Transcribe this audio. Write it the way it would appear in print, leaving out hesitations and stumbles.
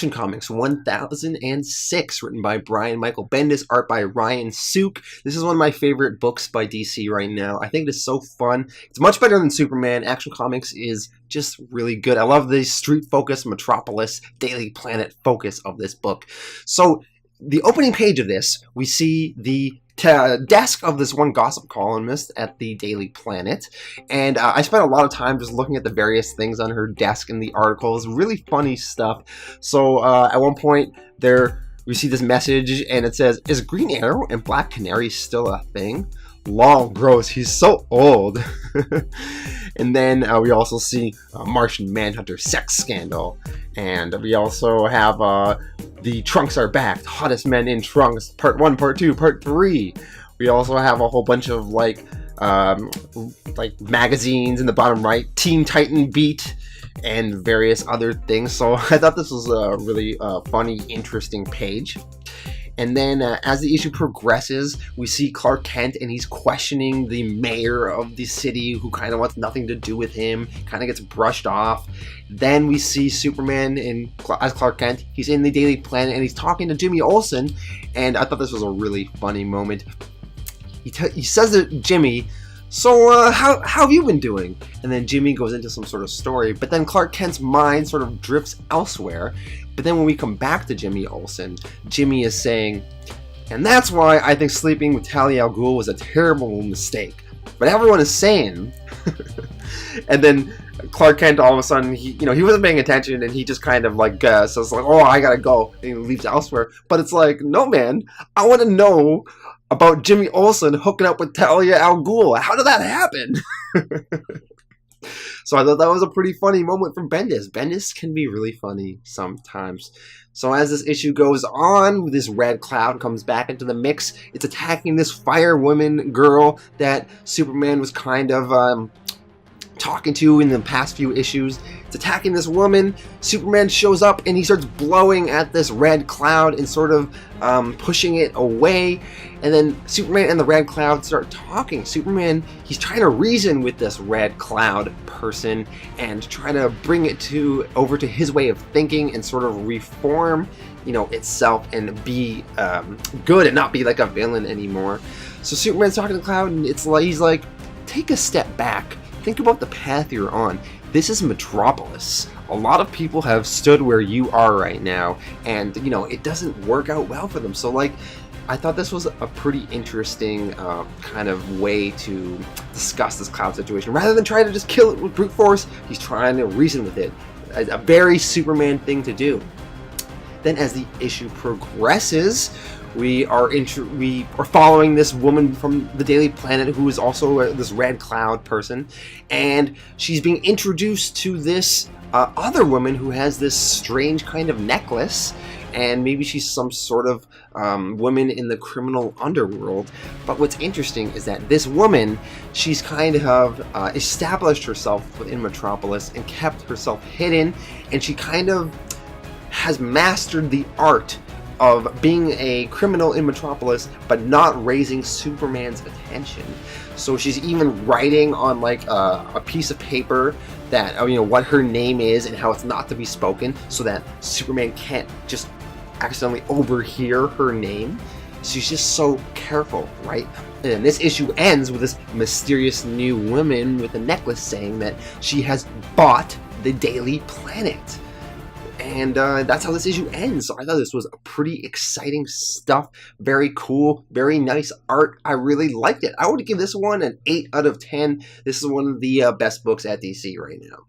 Action Comics 1006, written by Brian Michael Bendis, art by Ryan Sook. This is one of my favorite books by DC right now. I think it is so fun. It's much better than Superman. Action Comics is just really good. I love the street-focused Metropolis, Daily Planet focus of this book. So, the opening page of this, we see the desk of this one gossip columnist at the Daily Planet, and I spent a lot of time just looking at the various things on her desk in the articles. Really funny stuff. So at one point we see this message, and it says, "Is Green Arrow and Black Canary still a thing? Long, gross, he's so old." And then we also see Martian Manhunter sex scandal, and we also have the Trunks Are Back, the hottest men in trunks, part 1, part 2, part 3. We also have a whole bunch of like magazines in the bottom right, Teen Titan Beat, and various other things. So I thought this was a really funny, interesting page. And then as the issue progresses, we see Clark Kent, and he's questioning the mayor of the city, who kind of wants nothing to do with him, kind of gets brushed off. Then we see Superman as Clark Kent. He's in the Daily Planet, and he's talking to Jimmy Olsen, and I thought this was a really funny moment. He says to Jimmy, "So, how have you been doing?" And then Jimmy goes into some sort of story, but then Clark Kent's mind sort of drifts elsewhere. But then when we come back to Jimmy Olsen, Jimmy is saying, "And that's why I think sleeping with Talia al Ghul was a terrible mistake. But everyone is saying..." And then Clark Kent, all of a sudden, he wasn't paying attention, and he just kind of says "Oh, I gotta go," and he leaves elsewhere. But it's like, no, man, I want to know about Jimmy Olsen hooking up with Talia al Ghul. How did that happen? So I thought that was a pretty funny moment from Bendis. Bendis can be really funny sometimes. So as this issue goes on, this red cloud comes back into the mix. It's attacking this firewoman girl that Superman was kind of talking to in the past few issues. It's attacking this woman. Superman shows up, and he starts blowing at this red cloud and sort of pushing it away. And then Superman and the red cloud start talking. Superman, he's trying to reason with this red cloud person and try to bring it over to his way of thinking and sort of reform, itself and be good and not be like a villain anymore. So Superman's talking to the cloud, and he's like, "Take a step back. Think about the path you're on. This is Metropolis. A lot of people have stood where you are right now, and, it doesn't work out well for them." So, I thought this was a pretty interesting kind of way to discuss this cloud situation. Rather than trying to just kill it with brute force, he's trying to reason with it. A very Superman thing to do. Then as the issue progresses, we are following this woman from the Daily Planet who is also this red cloud person, and she's being introduced to this other woman who has this strange kind of necklace, and maybe she's some sort of woman in the criminal underworld. But what's interesting is that this woman, she's kind of established herself within Metropolis and kept herself hidden, and she kind of has mastered the art of being a criminal in Metropolis, but not raising Superman's attention. So she's even writing on a piece of paper that what her name is and how it's not to be spoken, so that Superman can't just accidentally overhear her name. She's just so careful, right? And this issue ends with this mysterious new woman with a necklace saying that she has bought the Daily Planet. And that's how this issue ends. So I thought this was pretty exciting stuff. Very cool. Very nice art. I really liked it. I would give this one an 8 out of 10. This is one of the best books at DC right now.